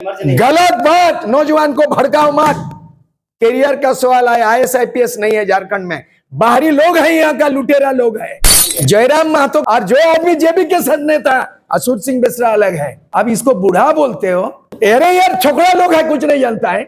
गलत बात, नौजवान को भड़काओ मत। कैरियर का सवाल है, IAS IPS नहीं है झारखंड में, बाहरी लोग हैं, यहाँ का लुटेरा लोग है। जयराम महतो और जो आदमी जेबी के सर नेता असूर सिंह बेसरा अलग है। अब इसको बूढ़ा बोलते हो? अरे यार छोकरा लोग है, कुछ नहीं जानता है,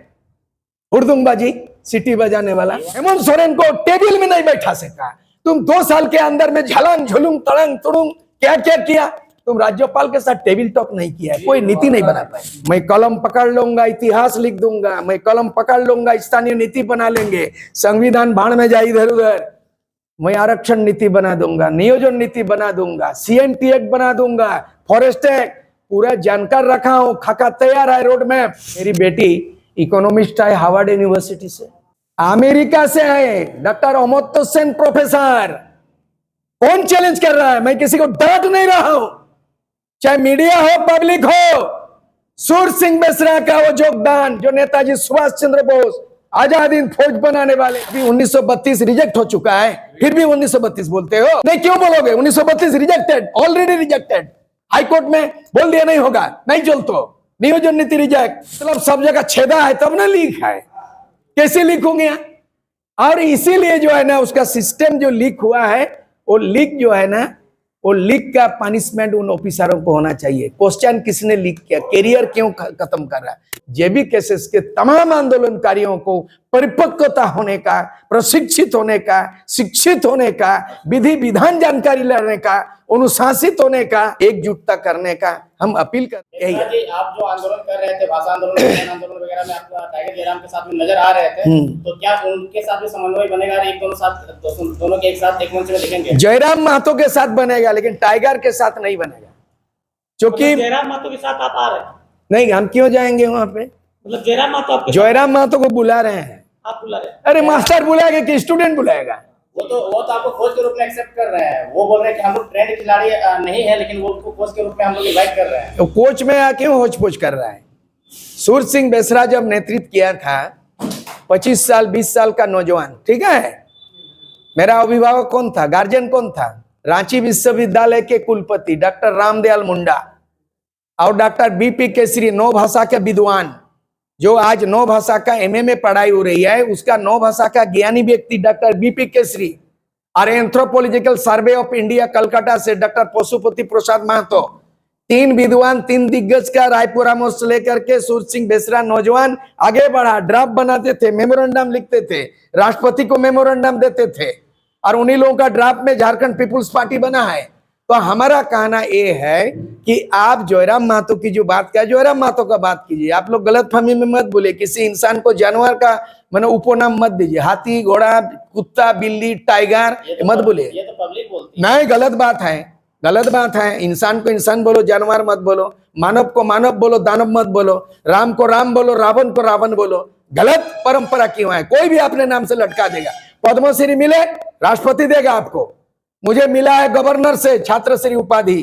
हुड़दुंगबाजी सिटी बजाने वाला। हेमंत सोरेन को टेबल में नहीं बैठा सका तुम। 2 साल के अंदर में झलंग झुलुंग तड़ंग तुड़ुंग क्या क्या किया तुम। राज्यपाल के साथ टेबल टॉक नहीं किया, कोई नीति नहीं बना पाए। मैं कलम पकड़ लूंगा, इतिहास लिख दूंगा, मैं कलम पकड़ लूंगा, स्थानीय नीति बना लेंगे, संविधान भाड़ में जाए इधर उधर। मैं आरक्षण नीति बना दूंगा, नियोजन नीति बना दूंगा, CNT एक्ट बना दूंगा, फॉरेस्ट एक्ट, पूरा जानकार रखा हूं, खाका तैयार है, रोड मैप। मेरी बेटी इकोनॉमिस्ट है हार्वर्ड यूनिवर्सिटी से, अमेरिका से है, डॉक्टर अमर्त्य सेन प्रोफेसर। कौन चैलेंज कर रहा है? मैं किसी को डांट नहीं रहा हूं, चाहे मीडिया हो पब्लिक हो। सूर सिंह बेसरा का वो योगदान, जो नेताजी सुभाष चंद्र बोस आजाद हिंद फौज बनाने वाले, अभी 1932 रिजेक्ट हो चुका है, फिर भी 1932 बोलते हो। नहीं क्यों बोलोगे? 1932 रिजेक्टेड, ऑलरेडी रिजेक्टेड। हाईकोर्ट में बोल दिया नहीं होगा, नहीं चल तो नियोजन नीति रिजेक्ट। मतलब सब जगह छेदा है तब ना लीक है, कैसे लीक होंगे? और इसीलिए जो है ना उसका सिस्टम जो लीक हुआ है, वो लीक जो है ना, वो लीक का पनिशमेंट उन ऑफिसरों को होना चाहिए। क्वेश्चन किसने लीक किया, कैरियर क्यों खत्म कर रहा है? जेबी केसेस के तमाम आंदोलनकारियों को परिपक्वता होने का, प्रशिक्षित होने का, शिक्षित होने का, विधि विधान जानकारी लेने का, अनुशासित होने का, एकजुटता करने का हम अपील करते हैं। आप जो आंदोलन कर रहे थे, भाषा आंदोलन आंदोलन वगैरह में आप टाइगर जयराम के साथ में नजर आ रहे थे, तो क्या उनके साथ भी समन्वय बनेगा? एक दोनों के एक साथ एक मंच में दिखेंगे? जयराम महतो के साथ बनेगा, लेकिन टाइगर के साथ नहीं बनेगा, क्योंकि जयराम महतो के साथ आप आ रहे हैं। नहीं, हम क्यों जाएंगे वहां पे? मतलब जयराम महतो को बुला रहे हैं। आप बुला रहे हैं? अरे मास्टर बुलाएगा कि स्टूडेंट बुलाएगा? वो तो आपको कोच के रूप में एक्सेप्ट कर रहे हैं। वो बोल रहे हैं कि हम लोग ट्रेंड खिलाड़ी नहीं है, लेकिन वो उनको कोच के रूप में हम लोग इनवाइट कर रहे हैं। तो कोच में आके होच पोच कर रहा है। सूर सिंह बेसरा जब नेतृत्व किया था, 25 साल 20 साल का नौजवान, ठीक है, मेरा अभिभावक कौन था, गार्जियन कौन था? रांची विश्वविद्यालय के कुलपति डॉक्टर रामदयाल मुंडा और डॉक्टर BP केसरी, 9 भाषा के विद्वान, जो आज 9 भाषा का MA में पढ़ाई हो रही है, उसका 9 भाषा का ज्ञानी व्यक्ति डॉक्टर BP केसरी, और anthropological survey of India Calcutta से डॉक्टर पशुपति प्रसाद महतो। 3 विद्वान, 3 दिग्गज का राय परामर्श लेकर के सूर सिंह बेसरा नौजवान आगे बढ़ा। ड्राफ्ट बनाते थे, मेमोरेंडम लिखते थे, राष्ट्रपति को मेमोरेंडम देते थे, और उन्हीं लोगों का ड्राफ्ट में झारखंड पीपुल्स पार्टी बना है। तो हमारा कहना यह है कि आप जयराम महतो की जो बात किया, जयराम महतो का बात कीजिए। आप लोग गलतफहमी में मत बोले, किसी इंसान को जानवर का मैंने उपनाम मत दीजिए। हाथी, घोड़ा, कुत्ता, बिल्ली, टाइगर मत बोले। ये तो पब्लिक बोलती है। नहीं, गलत बात है, गलत बात है। इंसान को इंसान बोलो, जानवर मत बोलो। मानव को मानव बोलो, दानव मत बोलो। राम को राम बोलो, रावण को रावण बोलो। गलत परंपरा क्यों है? कोई भी अपने नाम से लटका देगा। पद्मश्री मिले, राष्ट्रपति देगा आपको। मुझे मिला है गवर्नर से छात्रश्री उपाधि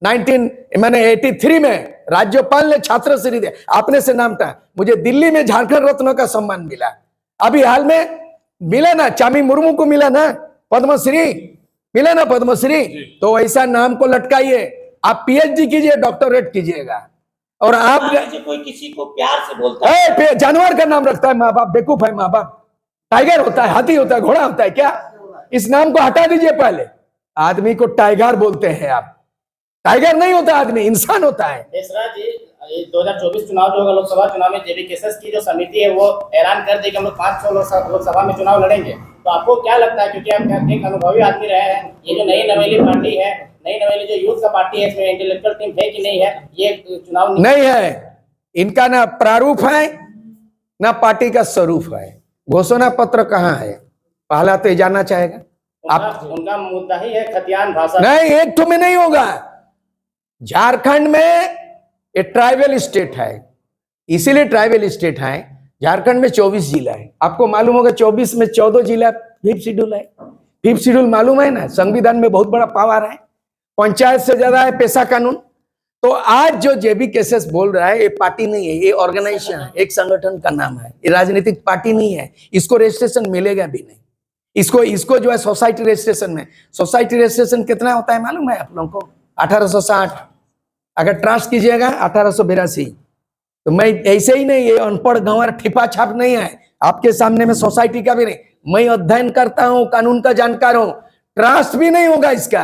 1983 में, राज्यपाल ने छात्रश्री दे, अपने से नाम था। मुझे दिल्ली में झारखंड रत्न का सम्मान मिला, अभी हाल में मिला ना, चामी मुर्मू को मिला ना पद्मश्री, मिला ना पद्मश्री। तो ऐसा नाम को लटकाइए। आप PhD कीजिए, डॉक्टरेट कीजिएगा। और आप कोई किसी को प्यार से बोलता है, जानवर का नाम रखता है, माँ बाप बेवकूफ है। माँ बाप टाइगर होता है, हाथी होता है, घोड़ा होता है क्या? इस नाम को हटा दीजिए पहले। आदमी को टाइगर बोलते हैं आप, टाइगर नहीं होता आदमी, इंसान होता है। बेसरा जी, 2024 चुनाव जो होगा, लोकसभा चुनाव में जेबी केसेस की जो समिति है वो ऐलान कर दी कि हम लोग 500 लोकसभा में चुनाव लड़ेंगे। तो आपको क्या लगता है, क्योंकि आप एक अनुभवी आदमी रहे हैं, ये जो नई नवेली पार्टी है, नई नवेली जो यूथ का पार्टी है, इसमें इंटेलेक्चुअल टीम है कि नहीं है? ये चुनाव नहीं है, इनका ना प्रारूप है ना पार्टी का स्वरूप है। घोषणा पत्र कहाँ है, पहला तो जानना चाहेगा। उनका मुद्दा ही है खतियान भाषा। नहीं, एक तो में नहीं होगा। झारखंड में एक ट्राइबल स्टेट है, इसीलिए ट्राइबल स्टेट है। झारखंड में 24 जिला है। आपको मालूम होगा 24 में 14 जिला 5th शेड्यूल है। 5th शेड्यूल मालूम है ना, संविधान में बहुत बड़ा पावर है। पंचायत से ज्यादा है पेशा कानून। तो आज जो जेबी केसेस बोल रहा है, ये पार्टी नहीं है, ये ऑर्गेनाइजेशन है, एक संगठन का नाम है, ये राजनीतिक पार्टी नहीं है। इसको रजिस्ट्रेशन मिलेगा भी नहीं। इसको जो है सोसाइटी रजिस्ट्रेशन में, सोसाइटी रजिस्ट्रेशन कितना होता है मालूम है आप लोगों को? 1860। अगर ट्रस्ट कीजिएगा 1882। तो मैं ऐसे ही नहीं, ये अनपढ़ गंवार ठिपा छाप नहीं है आपके सामने में, सोसाइटी का भी नहीं, मैं अध्ययन करता हूं, कानून का जानकार हूं। ट्रस्ट भी नहीं होगा इसका।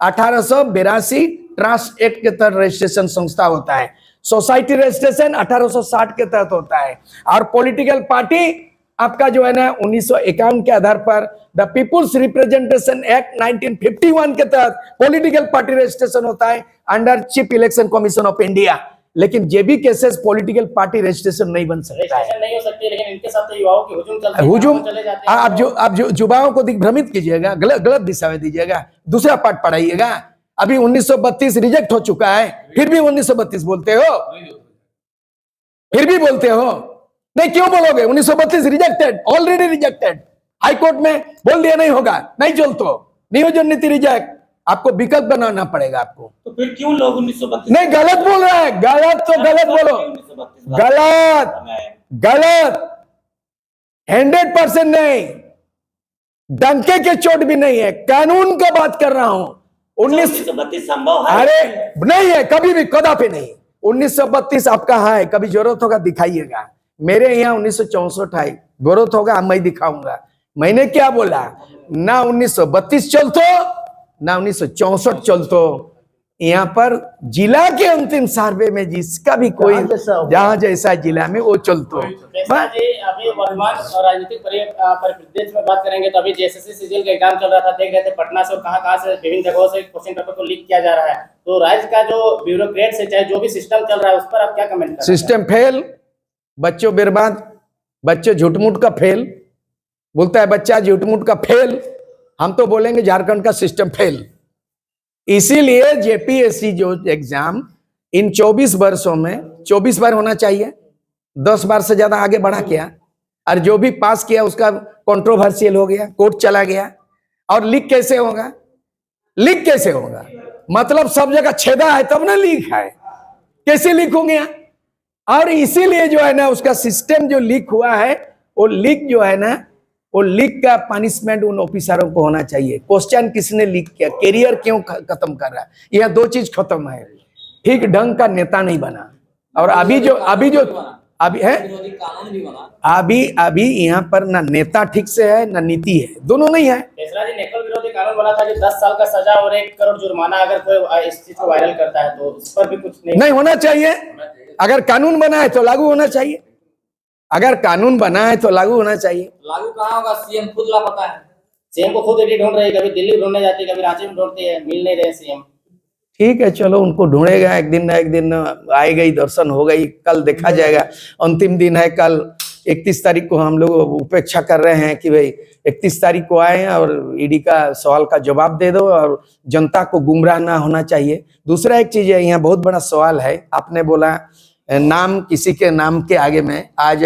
1882 ट्रस्ट एक्ट के तहत रजिस्ट्रेशन संस्था होता है। सोसाइटी रजिस्ट्रेशन 1860 के तहत होता है। और पॉलिटिकल पार्टी आपका जो है ना 1951 के आधार पर द पीपुल्स रिप्रेजेंटेशन एक्ट 1951 के तहत पॉलिटिकल पार्टी रजिस्ट्रेशन होता है under chief election commission of India. लेकिन जेबी केसेस पॉलिटिकल पार्टी रजिस्ट्रेशन नहीं बन सकता है। रजिस्ट्रेशन नहीं हो सकती, लेकिन इनके साथ तो युवाओं की हुजूम चलती है, हुजूम वो चले जाते हैं। आप जो युवाओं को दिग्भ्रमित कीजिएगा, गलत दिशा में दीजिएगा, दूसरा पार्ट पढ़ाइएगा। अभी 1932 रिजेक्ट हो चुका है, फिर भी 1932 बोलते हो, फिर भी बोलते हो। नहीं क्यों बोलोगे? 1932 rejected, already rejected. High court में बोल दिया नहीं होगा, नहीं चल तो नियोजन नीति रिजेक्ट। आपको विकल्प बनाना पड़ेगा आपको। तो फिर क्यों लोग 1932 नहीं गलत बोल रहा है, गलत तो गलत बोलो, 1932 गलत 100% नहीं, डंके के चोट भी नहीं है, कानून का बात कर रहा हूं। 1932 संभव है? अरे नहीं है, कभी भी कदापि नहीं। 1932 आपका है, कभी जरूरत होगा दिखाइएगा। मेरे यहाँ 1964 है, जरूरत होगा मैं दिखाऊंगा। मैंने क्या बोला? ना 1932 चलतो ना 1964 चलतो। यहाँ पर जिला के अंतिम सर्वे में जिसका भी कोई जहां जैसा जिला में वो चलतो। कृष्णा जी, अभी वर्तमान राजनीतिक परिप्रेक्ष्य में बात करेंगे तो अभी जेएसएससी सीजीएल का एग्जाम चल रहा था, देख रहे थे पटना से और कहां से विभिन्न जगहों से क्वेश्चन पेपर को लीक किया जा रहा है। तो राज्य का जो ब्यूरोक्रेट से चाहे जो भी सिस्टम चल रहा है उस पर आप क्या कमेंट करें? सिस्टम फेल, बच्चों बर्बाद, बच्चे झूठमूठ का फेल बोलता है, बच्चा झूठमूठ का फेल। हम तो बोलेंगे झारखंड का सिस्टम फेल। इसीलिए जेपीएससी जो एग्जाम इन 24 वर्षों में 24 बार होना चाहिए, 10 बार से ज्यादा आगे बढ़ा क्या। और जो भी पास किया उसका कंट्रोवर्शियल हो गया, कोर्ट चला गया। और लीक कैसे होगा? लीक कैसे होगा? मतलब सब जगह छेदा है तब ना लीक है, कैसे लीक होंगे? और इसीलिए जो है ना उसका सिस्टम जो लीक हुआ है, वो लीक जो है ना, वो लीक का पनिशमेंट उन ऑफिसरों को होना चाहिए। क्वेश्चन किसने लीक किया, कैरियर क्यों खत्म कर रहा है, यह दो चीज खत्म है। ठीक ढंग का नेता नहीं बना। और अभी जो है, कानून भी बना, अभी यहाँ पर ना नेता ठीक से है ना नीति है, दोनों नहीं है। कृष्णा जी, नेकल विरोधी कानून बना था कि 10 साल का सजा और 1 करोड़ जुर्माना अगर कोई इस चीज को वायरल करता है, तो इस पर भी कुछ नहीं होना चाहिए। अगर कानून बना है तो लागू होना चाहिए, अगर कानून बना है तो लागू होना चाहिए। लागू कहाँ होगा? सीएम खुद लापता है। सीएम को खुद ईडी ढूंढ रही है, कभी दिल्ली ढूंढने जाती है, कभी रांची में ढूंढती है, मिल नहीं रहे सीएम। ठीक है, चलो उनको ढूंढेगा, एक दिन ना एक दिन आएगा ही, दर्शन हो गई, कल देखा जाएगा। अंतिम दिन है कल, 31 तारीख को हम लोग उपेक्षा कर रहे हैं कि भाई 31 तारीख को आए और ईडी का सवाल का जवाब दे दो और जनता को गुमराह ना होना चाहिए। दूसरा एक चीज है, यहाँ बहुत बड़ा सवाल है। आपने बोला नाम, किसी के नाम के आगे में आज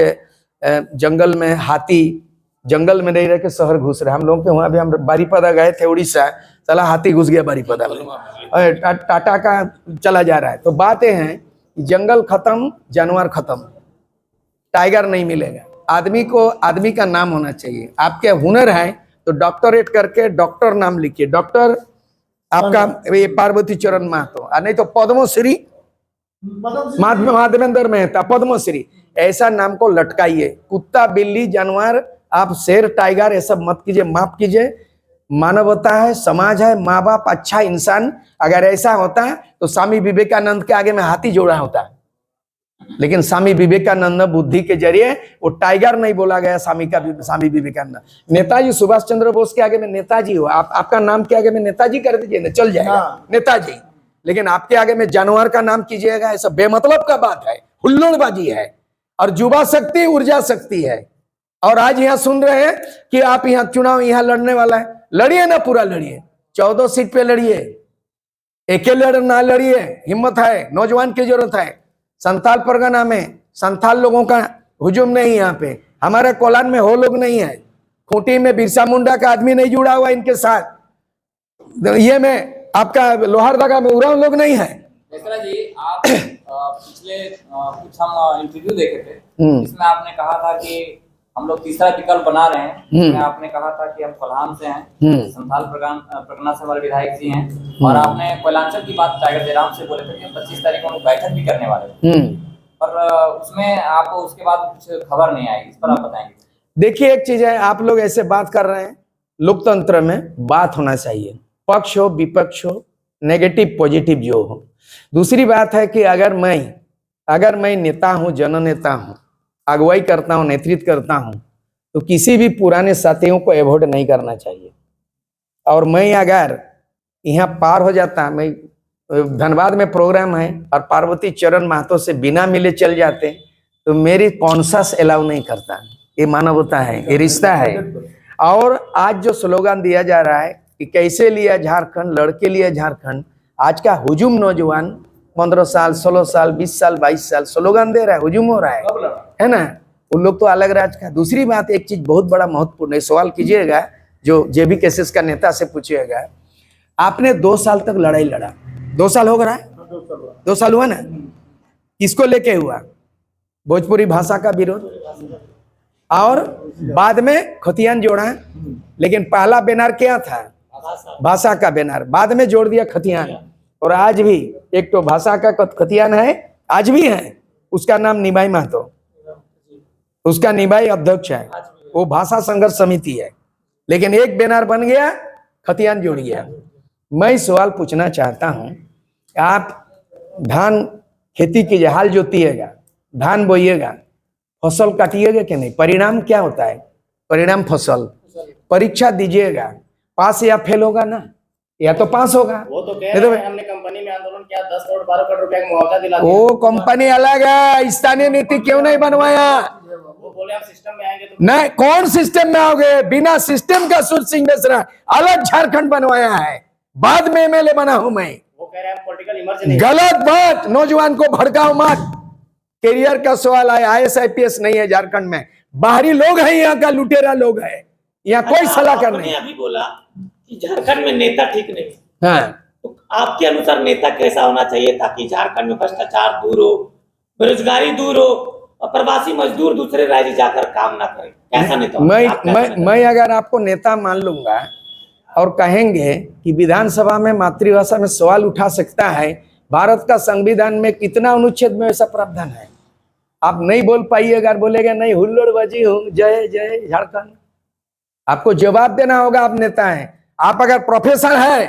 जंगल में हाथी, जंगल में नहीं रह के शहर घुस रहे। हम लोग के वहां भी, हम बारीपदा गए थे उड़ीसा, चला हाथी घुस गया बारीपदा में, टाटा का चला जा रहा है। तो बात ये है, जंगल खत्म, जानवर खत्म, टाइगर नहीं मिलेगा। आदमी को आदमी का नाम होना चाहिए। आपके हुनर है तो डॉक्टरेट करके डॉक्टर नाम लिखिए, डॉक्टर आपका ये पार्वती चरण महतो, नहीं तो पद्मश्री माधवेंद्र मेहता, पद्मश्री, ऐसा नाम को लटकाइए। कुत्ता, बिल्ली, जानवर, आप शेर, टाइगर, ये सब मत कीजिए, माफ कीजिए। मानवता है, समाज है, माँ बाप, अच्छा इंसान। अगर ऐसा होता है तो स्वामी विवेकानंद के आगे में हाथी जोड़ा होता। लेकिन स्वामी विवेकानंद बुद्धि के जरिए, वो टाइगर नहीं बोला गया स्वामी विवेकानंद। नेताजी सुभाष चंद्र बोस के आगे में नेताजी हो, आपका नाम के आगे में नेताजी कर दीजिए ना, चल जाएगा नेताजी। लेकिन आपके आगे में जानवर का नाम कीजिएगा, ऐसा बेमतलब का बात है, हुल्लड़बाजी है। और युवा शक्ति ऊर्जा शक्ति है। और आज यहाँ सुन रहे हैं कि आप यहाँ चुनाव यहाँ लड़ने वाला है, लड़िए ना, पूरा लड़िए, 14 सीट पे लड़िए, अकेले ना लड़िए, हिम्मत है, नौजवान की जरूरत है। संथाल परगना में संथाल लोगों का हुजूम नहीं, यहाँ पे हमारे कोलान में हो लोग नहीं है, खूंटी में बिरसा मुंडा का आदमी नहीं जुड़ा हुआ इनके साथ, ये में आपका लोहारदगा में उराव लोग नहीं है। मिश्रा जी, आप पिछले कुछ हम इंटरव्यू देखे थे, इसमें आपने कहा था कि हम लोग तीसरा विकल्प बना रहे हैं। इसमें आपने कहा था कि हम कोल्हान से हैं, संथाल परगना से हमारे विधायक जी हैं, और आपने कोयलांचल की बात टाइगर जयराम से बोले थे कि 25 तारीख को हम लोग बैठक भी करने वाले थे। पर उसमें आप उसके बाद कुछ खबर नहीं आई, इस पर आप बताएंगे? देखिए, एक चीज है, आप लोग ऐसे बात कर रहे हैं, लोकतंत्र में बात होना चाहिए, पक्ष हो विपक्ष हो, नेगेटिव पॉजिटिव जो हो। दूसरी बात है कि अगर मैं नेता हूं, जननेता हूं, अगुवाई करता हूं, नेतृत्व करता हूं, तो किसी भी पुराने साथियों को अवॉइड नहीं करना चाहिए। और मैं अगर यहाँ पार हो जाता, मैं धनबाद में प्रोग्राम है और पार्वती चरण महतो से बिना मिले चल जाते, तो मेरी कॉन्शस अलाउ नहीं करता। ये मानवता है, ये रिश्ता है। और आज जो स्लोगन दिया जा रहा है कि कैसे लिया झारखंड, लड़के लिया झारखंड, आज का हुजूम नौजवान 15 साल, 16 साल, 20 साल, 22 साल स्लोगन दे रहा है, हुजूम हो रहा है ना। उन लोग तो अलग राज का। दूसरी बात, एक चीज बहुत बड़ा महत्वपूर्ण है, सवाल कीजिएगा जो जेबी केसेस का नेता से पूछिएगा, आपने 2 साल तक लड़ाई लड़ा, 2 साल हो गया, 2 साल हुआ ना, किसको लेके हुआ? भोजपुरी भाषा का विरोध, और बाद में खतियान जोड़ा। लेकिन पहला बैनर क्या था? भाषा का बैनर, बाद में जोड़ दिया खतियान। और आज भी एक तो भाषा का खतियान है, आज भी है, उसका नाम निभाई महतो, उसका निभाई अध्यक्ष है, वो भाषा संघर्ष समिति है। लेकिन एक बैनर बन गया, खतियान जुड़ गया। मैं सवाल पूछना चाहता हूं, आप धान खेती कीजिए, हाल जोतिएगा, धान बोइएगा, फसल काटिएगा कि नहीं? परिणाम क्या होता है? परिणाम फसल। परीक्षा दीजिएगा, पास या फेल होगा ना, या तो पास होगा। वो तो कह रहे हैं हमने कंपनी में आंदोलन किया, 10 करोड़ 12 करोड़ रुपए का मुआवजा दिला दिया। वो कंपनी अलग है, स्थानीय नीति क्यों नहीं बनवाया? वो बोले हम सिस्टम में आएंगे तो नहीं, कौन सिस्टम में आओगे? बिना सिस्टम का सूरज सिंह बेसरा अलग झारखंड बनवाया है, बाद में एमएलए बना हूं मैं। वो कह रहे हैं पॉलिटिकल इमरजेंसी। गलत बात, नौजवान को भड़काओ मत। कैरियर का सवाल है, आईएएस आईपीएस नहीं है झारखंड में, बाहरी लोग हैं, यहाँ का लुटेरा लोग है, यहाँ कोई सलाहकार नहीं। अभी बोला कि झारखंड में नेता ठीक नहीं, हाँ, तो आपके अनुसार नेता कैसा होना चाहिए ताकि झारखंड में भ्रष्टाचार दूर हो, बेरोजगारी दूर हो और प्रवासी मजदूर दूसरे राज्य जाकर काम ना करें? कैसा नेता? मैं अगर आपको नेता मान लूंगा और कहेंगे कि विधानसभा में मातृभाषा में सवाल उठा सकता है, भारत का संविधान में कितना अनुच्छेद में ऐसा प्रावधान है? आप नहीं बोल पाइएगा, बोलेगा नहीं हुल्लड़बाजी हूं, जय जय झारखंड। आपको जवाब देना होगा, आप नेता हैं। आप अगर प्रोफेसर है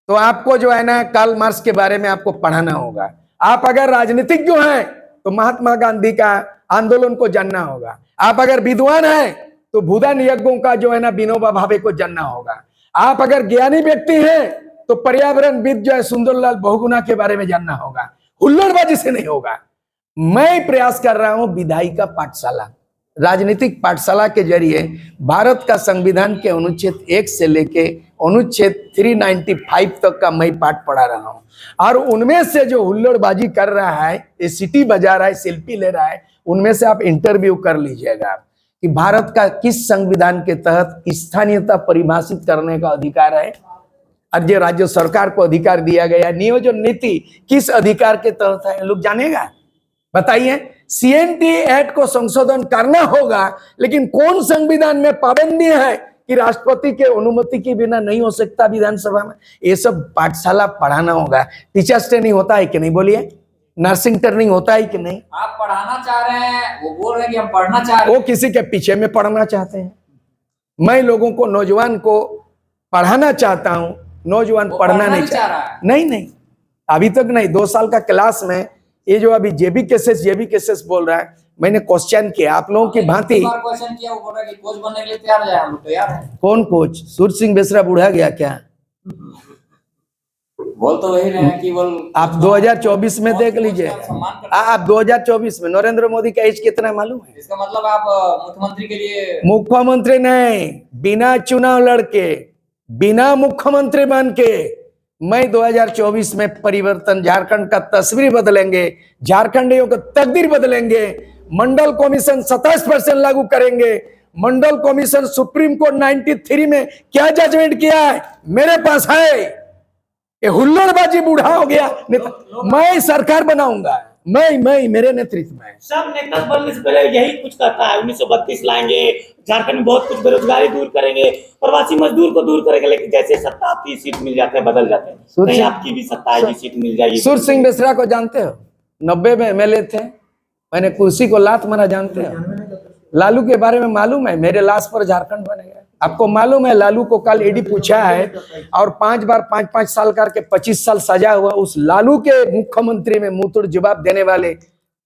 तो आपको जो है ना कार्ल मार्क्स के बारे में आपको पढ़ाना होगा। आप अगर राजनीतिक जो है तो महात्मा गांधी का आंदोलन को जानना होगा। आप अगर विद्वान है तो भूदान यज्ञों का जो है ना विनोबा भावे को जानना होगा। आप अगर ज्ञानी व्यक्ति हैं तो पर्यावरणविद जो है सुंदरलाल बहुगुणा के बारे में जानना होगा। हुल्लड़बाजी से नहीं होगा। मैं प्रयास कर रहा हूं विधायिका पाठशाला, राजनीतिक पाठशाला के जरिए भारत का संविधान के अनुच्छेद 1 से लेके अनुच्छेद 395 तक का मैं पाठ पढ़ा रहा हूं। और उनमें से जो हुल्लड़बाजी कर रहा है, ये सिटी बजा रहा है, सेल्फी ले रहा है, उनमें से आप इंटरव्यू कर लीजिएगा कि भारत का किस संविधान के तहत स्थानीयता परिभाषित करने का अधिकार है और जो राज्य सरकार को अधिकार दिया गया, नियोजन नीति किस अधिकार के तहत है, लोग जानेगा? बताइए। सीएनटी एक्ट को संशोधन करना होगा, लेकिन कौन संविधान में पाबंदी है कि राष्ट्रपति के अनुमति के बिना नहीं हो सकता विधानसभा में? ये सब पाठशाला पढ़ाना होगा। टीचर्स ट्रेनिंग होता है कि नहीं? बोलिए, नर्सिंग ट्रेनिंग होता है कि नहीं? आप पढ़ाना चाह रहे हैं, वो बोल रहे हैं कि हम पढ़ना चाह रहे हैं। वो किसी के पीछे में पढ़ना चाहते हैं। मैं लोगों को, नौजवान को पढ़ाना चाहता हूं, नौजवान पढ़ना नहीं चाह रहा। नहीं, अभी तक नहीं। 2 साल का क्लास में ये जो अभी जेबी केसेस बोल रहा है, मैंने क्वेश्चन किया आप लोगों की भांति। क्वेश्चन किया, वो बोल रहा है कि कोच बनने के लिए तैयार है, हम लोग तैयार हैं। कौन कोच? सूरज सिंह बेसरा बूढ़ा गया क्या? बोल तो वही रहे हैं कि वो आप 2024 में देख लीजिए। आप 2024 में नरेंद्र मोदी का एज कितना मालूम है? इसका मतलब आप मुख्यमंत्री के लिए? मुख्यमंत्री नहीं, बिना चुनाव लड़के, बिना मुख्यमंत्री बन के मैं 2024 में परिवर्तन, झारखंड का तस्वीर बदलेंगे, झारखंडियों का तकदीर बदलेंगे। मंडल कमीशन 27% लागू करेंगे। मंडल कमीशन सुप्रीम कोर्ट 93 में क्या जजमेंट किया है मेरे पास है। ये हुल्लड़बाजी बूढ़ा हो गया नेता। मैं सरकार बनाऊंगा, मैं मेरे नेतृत्व में। सब नेता बनने से पहले यही कुछ करता है, 1932 लाएंगे, झारखंड में बहुत कुछ बेरोजगारी दूर करेंगे, प्रवासी मजदूर को दूर करेंगे, लेकिन जैसे 27 सीट मिल जाते हैं बदल जाते हैं। नहीं, आपकी भी 27 सीट मिल जाएगी। सूरज सिंह बेसरा को जानते हो? 90 में एमएलए थे, मैंने कुर्सी को लात मारा, जानते हो? लालू के बारे में मालूम है, मेरे लाश पर झारखंड बनेगा। आपको मालूम है लालू को कल ईडी पूछा है और 5 बार 5-5 साल करके 25 साल सजा हुआ उस लालू के मुख्यमंत्री में मुंहतोड़ जवाब देने वाले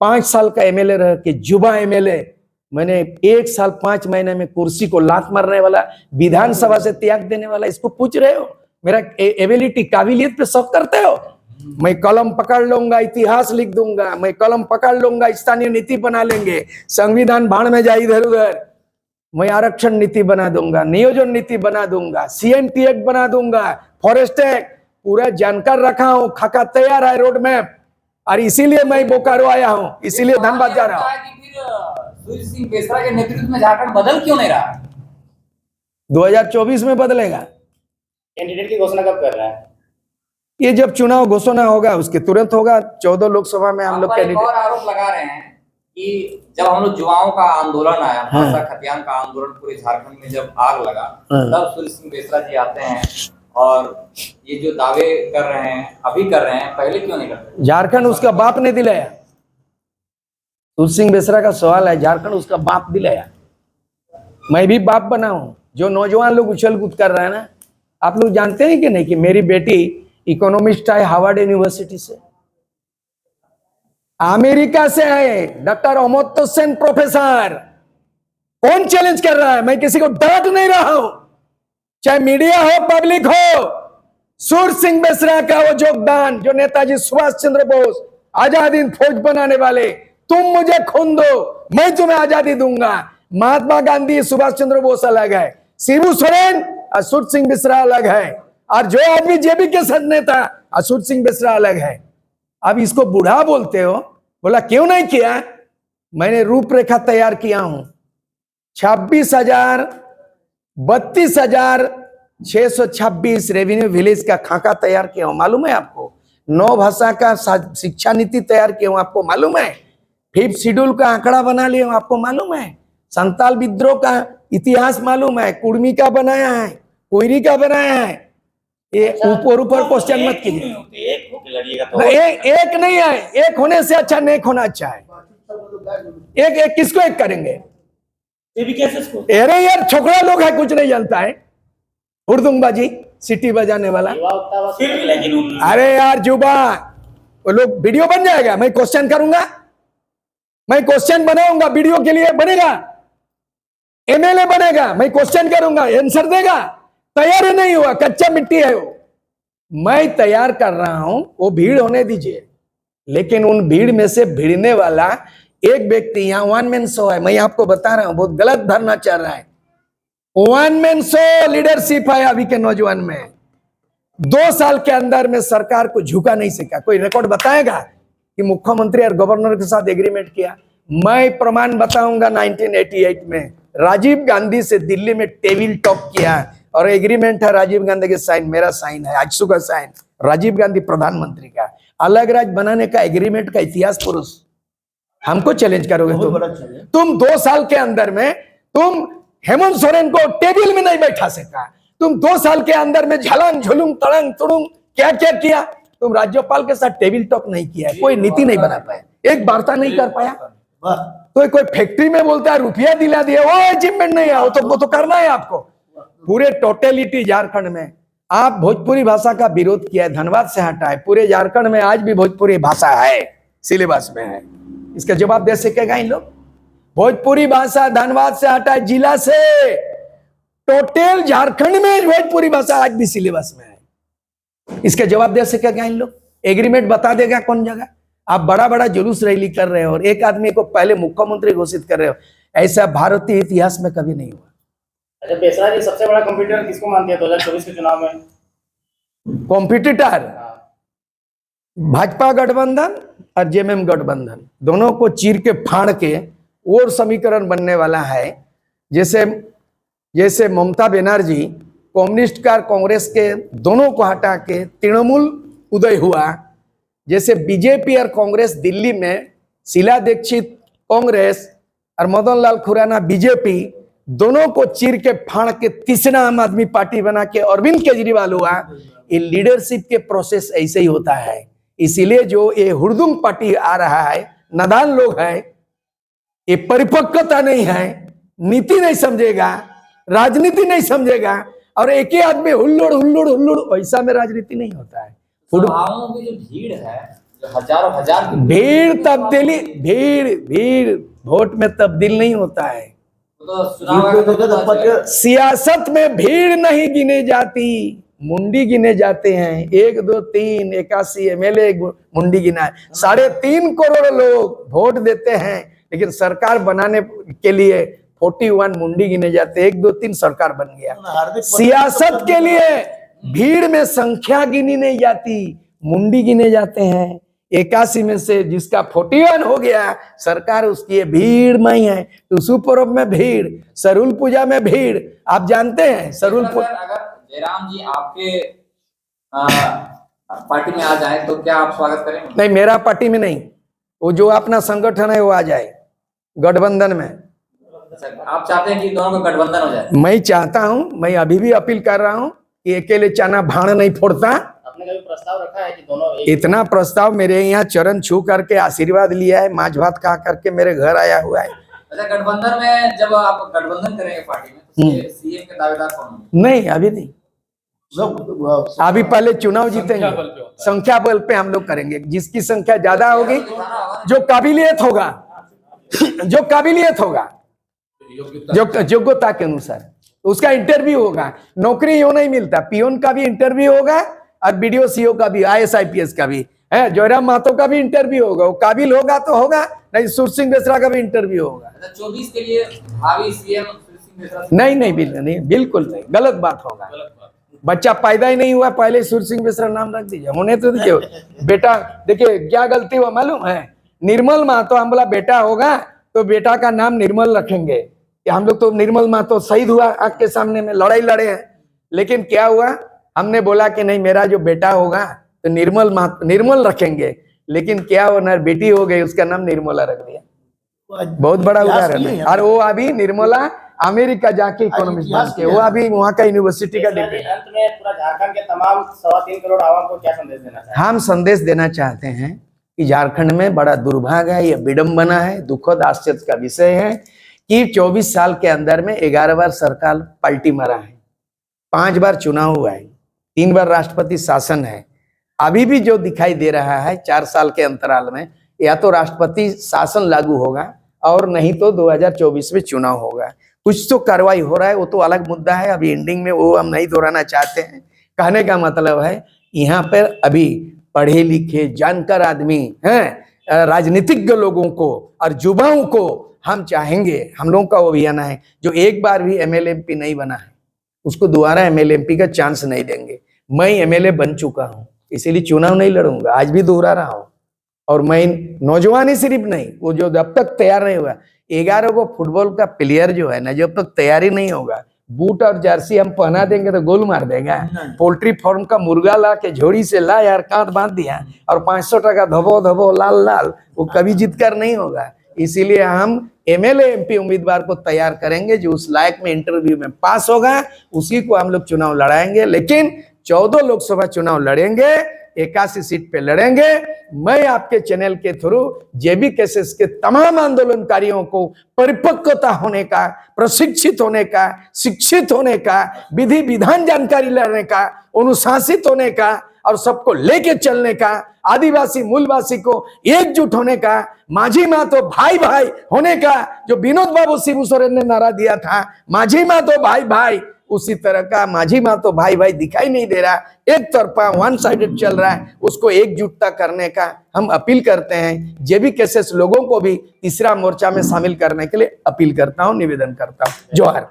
5 साल का एमएलए रह के युवा एमएलए, मैंने 1 साल 5 महीने में कुर्सी को लात मारने वाला, विधानसभा से त्याग देने वाला, इसको पूछ रहे हो मेरा एबिलिटी काबिलियत पे शक करते हो? मैं कलम पकड़ लूंगा, इतिहास लिख दूंगा, मैं कलम पकड़ लूंगा, स्थानीय नीति बना लेंगे, संविधान भाड़ में जाए इधर उधर, मैं आरक्षण नीति बना दूंगा, नियोजन नीति बना दूंगा, सीएनटी एक्ट बना दूंगा, फॉरेस्ट एक्ट, पूरा जानकार रखा हूं, खाका तैयार है, रोड मैप, और इसीलिए मैं बोकारो आया हूं, इसीलिए धनबाद जा रहा हूं। सूर्य सिंह बेसरा के नेतृत्व में झारखंड बदल क्यों नहीं रहा? 2024 में बदलेगा। कैंडिडेट की घोषणा कब कर रहा है? ये जब चुनाव घोषणा होगा उसके तुरंत होगा। 14 लोकसभा में हम लोग आप एक और आरोप लगा रहे हैं कि जब हम लोग युवाओं का आंदोलन आया, भाषा खतियान का आंदोलन पूरे झारखंड में जब आग लगा, तब सूर्य सिंह बेसरा जी आते हैं और ये जो दावे कर रहे हैं अभी कर रहे हैं, पहले क्यों नहीं करते? झारखंड उसका बाप ने दिलाया। सूर्य सिंह बेसरा का सवाल है, झारखंड उसका बाप दिलाया। मैं भी बाप बना हूं। जो नौजवान लोग उछल कूद कर रहे हैं ना, आप लोग जानते हैं कि नहीं कि मेरी बेटी इकोनॉमिस्ट है हार्वर्ड यूनिवर्सिटी से, अमेरिका से है, डॉक्टर अमर्त्य सेन प्रोफेसर। कौन चैलेंज कर रहा है? मैं किसी को डांट नहीं रहा हूं, चाहे मीडिया हो पब्लिक हो। सूर्य सिंह बेसरा का वो योगदान, जो नेताजी सुभाष चंद्र बोस आजादी फौज बनाने वाले, तुम मुझे खून दो मैं तुम्हें आजादी दूंगा। महात्मा गांधी सुभाष चंद्र बोस अलग है, शिबू सोरेन और सूर्य सिंह बेसरा अलग है, और जो आदमी जेबी के साथ नेता सूर्य सिंह बेसरा अलग है। अब इसको बूढ़ा बोलते हो, बोला क्यों नहीं किया? मैंने रूपरेखा तैयार किया हूं, 32,626 रेवेन्यू विलेज का खाका तैयार किया हूं, मालूम है आपको? 9 भाषा का शिक्षा नीति तैयार किया हूं, आपको मालूम है? 5th शेड्यूल का आंकड़ा बना लिया हूं, आपको मालूम है? संताल विद्रोह का इतिहास मालूम है? कुर्मी का बनाया है, कोयरी का बनाया है। ये ऊपर क्वेश्चन मत कीजिए। एक होके लड़िएगा तो एक नहीं है, एक होने से अच्छा नेक होना अच्छा है। एक किसको एक करेंगे? जेबी केसेस को। अरे यार छोकरा लोग है, कुछ नहीं जानता है, हुड़दुंगबाजी सीटी बजाने वाला। फिर भी लेकिन अरे यार जुबा, वो लोग वीडियो बन जाएगा, मैं क्वेश्चन करूंगा, मैं क्वेश्चन बनाऊंगा, वीडियो के लिए बनेगा, एमएलए बनेगा, मैं क्वेश्चन करूंगा, आंसर देगा। तैयार ही नहीं हुआ, कच्चा मिट्टी है वो। मैं तैयार कर रहा हूं, वो भीड़ होने दीजिए, लेकिन उन भीड़ में से भिड़ने वाला एक व्यक्ति यहाँ 1 मैन शो है। मैं आपको बता रहा हूं, बहुत गलत धरना चल रहा है। 1 मैन शो लीडरशिप है अभी के नौजवान में। 2 साल के अंदर में सरकार को झुका नहीं सका। कोई रिकॉर्ड बताएगा कि मुख्यमंत्री और गवर्नर के साथ एग्रीमेंट किया? मैं प्रमाण बताऊंगा। 1988 में राजीव गांधी से दिल्ली में टेबल टॉक किया और एग्रीमेंट है राजीव गांधी के साइन, मेरा साइन है, आजसू का साइन, राजीव गांधी प्रधानमंत्री का। अलग राज्य बनाने का एग्रीमेंट का इतिहास पुरुष। हमको चैलेंज करोगे तुम 2 साल के अंदर में तुम हेमंत सोरेन को टेबल में नहीं बैठा सका। तुम 2 साल के अंदर में झलंग झुलुंग तड़ंग तुड़ुंग क्या क्या किया? तुम राज्यपाल के साथ टेबल टॉक नहीं किया, कोई नीति नहीं बना पाया, एक वार्ता नहीं कर पाया। तो कोई फैक्ट्री में बोलता है रुपया दिला दिया, वो अचीवमेंट नहीं है, वो तो करना है आपको। पूरे टोटलिटी झारखंड में आप भोजपुरी भाषा का विरोध किया है, धनबाद से हटा है। पूरे झारखंड में आज भी भोजपुरी भाषा है, सिलेबस में है। इसका जवाब दे सकेगा इन लोग? भोजपुरी भाषा धनबाद से हटा है, जिला से। टोटल झारखंड में भोजपुरी भाषा आज भी सिलेबस में है। इसका जवाब दे सकेगा इन लोग? एग्रीमेंट बता देगा कौन जगह? आप बड़ा बड़ा जुलूस रैली कर रहे हो और एक आदमी को पहले मुख्यमंत्री घोषित कर रहे हो, ऐसा भारतीय इतिहास में कभी नहीं हुआ। अच्छा, बेसरा जी सबसे बड़ा कंप्यूटर किसको मानते हैं 2024 के चुनाव में? कॉम्पिटिटर भाजपा गठबंधन और जेएमएम गठबंधन, दोनों को चीर के फाड़ के और समीकरण बनने वाला है। जैसे ममता बनर्जी कम्युनिस्ट का कांग्रेस के दोनों को हटा के तृणमूल उदय हुआ, जैसे बीजेपी और कांग्रेस दिल्ली में शीला दीक्षित कांग्रेस और मदन लाल खुराना बीजेपी, दोनों को चीर के फाड़ के तीसरा आम आदमी पार्टी बना के अरविंद केजरीवाल हुआ। ये लीडरशिप के प्रोसेस ऐसे ही होता है। इसीलिए जो ये हुड़दुंग पार्टी आ रहा है, नादान लोग हैं, ये परिपक्वता नहीं है, नीति नहीं समझेगा, राजनीति नहीं समझेगा, और एक ही आदमी हुल्लोड़ हुल्लोड़ हुल्लोड़, वैसा में राजनीति नहीं होता है। सभाओं में जो भीड़ है, जो हजारों हजार की भीड़ तब्दीली, भीड़ वोट में तब्दील नहीं होता है। तो चुनाव आयोग को तो पता चलेगा। सियासत में भीड़ नहीं गिने जाती, मुंडी गिने जाते हैं। 1 2 3 81 MLA मुंडी गिना है। 3.5 करोड़ लोग वोट देते हैं, लेकिन सरकार बनाने के लिए 41 मुंडी गिने जाते। 1 2 3 सरकार बन गया। सियासत के लिए भीड़ में संख्या गिनी नहीं जाती, मुंडी गिने जाते हैं। 81 में से जिसका 41 हो गया, सरकार उसकी भीड़ में ही है। टुसु पर्व में भीड़, सरुल पूजा में भीड़, आप जानते हैं सरुल अगर जयराम जी आपके पार्टी में आ जाए तो क्या आप स्वागत करेंगे? नहीं, मेरा पार्टी में नहीं, वो जो अपना संगठन है वो आ जाए गठबंधन में। आप चाहते हैं कि दोनों का गठबंधन हो जाए? मैं चाहता हूं, मैं अभी भी अपील कर रहा हूं कि अकेले चाना भाड़ नहीं फोड़ता। आपने कभी प्रस्ताव रखा है कि दोनों एक इतना प्रस्ताव मेरे यहाँ चरण छू करके आशीर्वाद लिया है, माछ भात खा करके मेरे घर आया हुआ है। अच्छा, गठबंधन में जब आप गठबंधन करेंगे पार्टी में तो सीएम के दावेदार कौन होंगे? नहीं, अभी नहीं, अभी पहले चुनाव जीतेंगे, संख्या बल पे हम लोग करेंगे। जिसकी संख्या ज्यादा होगी, जो काबिलियत होगा, जो काबिलियत होगा, जो योग्यता के अनुसार उसका इंटरव्यू होगा। नौकरी यूं नहीं मिलता, पियोन का भी इंटरव्यू होगा और BDO CO का भी, IAS IPS का भी है। जयराम महतो का भी इंटरव्यू होगा, वो काबिल होगा तो होगा, नहीं सुर सिंह बेसरा का भी इंटरव्यू होगा। अच्छा, 24 के लिए भावी सीएम सुर सिंह बेसरा? नहीं, बिल्कुल नहीं, गलत बात होगा। बच्चा पैदा ही नहीं हुआ, पहले सुर सिंह बेसरा नाम रख दीजिए। उन्हें तो देखिए बेटा, देखिए क्या गलती हुआ मालूम है, निर्मल महतो, हम बोला बेटा होगा तो बेटा का नाम निर्मल रखेंगे। हम लोग तो निर्मल महतो शहीद हुआ आग के सामने में, लड़ाई लड़े हैं, लेकिन क्या हुआ, हमने बोला कि नहीं मेरा जो बेटा होगा तो निर्मल रखेंगे, लेकिन क्या वो ना बेटी हो गई, उसका नाम निर्मला रख दिया। बहुत बड़ा उदाहरण है। और वो अभी निर्मला अमेरिका जाके इकोनॉमिक्स बन के, वो अभी वहाँ का यूनिवर्सिटी का डिप्लोमा। अंत में पूरा झारखंड के तमाम 3.25 करोड़ आवाम को क्या संदेश देना चाहते हैं? हम संदेश देना चाहते हैं कि झारखंड में बड़ा दुर्भाग्य है, यह विडंबना है, दुखद आश्चर्य का विषय है कि 24 साल के अंदर में 11 बार सरकार पलटी मारा है, 5 बार चुनाव हुआ है, 3 बार राष्ट्रपति शासन है। अभी भी जो दिखाई दे रहा है 4 साल के अंतराल में, या तो राष्ट्रपति शासन लागू होगा और नहीं तो 2024 में चुनाव होगा। कुछ तो कार्रवाई हो रहा है, वो तो अलग मुद्दा है, अभी एंडिंग में वो हम नहीं दोहराना चाहते हैं। कहने का मतलब है यहाँ पर अभी पढ़े लिखे जानकार आदमी हैं, राजनीतिज्ञ लोगों को और युवाओं को हम चाहेंगे, हम लोगों का वो अभियान है, जो एक बार भी MLA MP नहीं बना है उसको दोबारा MLA MP का चांस नहीं देंगे। मैं MLA बन चुका हूँ, इसीलिए चुनाव नहीं लड़ूंगा, आज भी दोहरा रहा हूँ। और मैं नौजवान ही सिर्फ नहीं, वो जो जब तक तैयार नहीं हुआ, 11 को फुटबॉल का प्लेयर जो है ना, जब तक तैयारी नहीं होगा, बूट और जर्सी हम पहना देंगे तो गोल मार देगा। पोल्ट्री फार्म का मुर्गा ला के झोड़ी से ला यार, कांट बांध दिया और 500 टका धबो धबो लाल लाल, वो कभी जीतकर नहीं होगा। इसीलिए हम MLA MP उम्मीदवार को तैयार करेंगे, जो उस लायक में इंटरव्यू में पास होगा उसी को हम लोग चुनाव लड़ाएंगे। लेकिन 14 लोकसभा चुनाव लड़ेंगे, 81 सीट पे लड़ेंगे। मैं आपके चैनल के थ्रू JB केसेस के तमाम आंदोलनकारियों को परिपक्वता होने का, प्रशिक्षित होने का, शिक्षित होने का, विधि विधान जानकारी लेने का, अनुशासित होने का और सबको लेके चलने का, आदिवासी मूलवासी को एकजुट होने का, माझी महतो भाई भाई होने का, जो विनोद बाबू शिबू सोरेन ने नारा दिया था, माझी महतो भाई भाई, उसी तरह का माझी महतो भाई भाई दिखाई नहीं दे रहा, एक तरफा वन साइडेड चल रहा है। उसको एकजुटता करने का हम अपील करते हैं। JB केसेस लोगों को भी तीसरा मोर्चा में शामिल करने के लिए अपील करता हूं, निवेदन करता हूं। जोहार।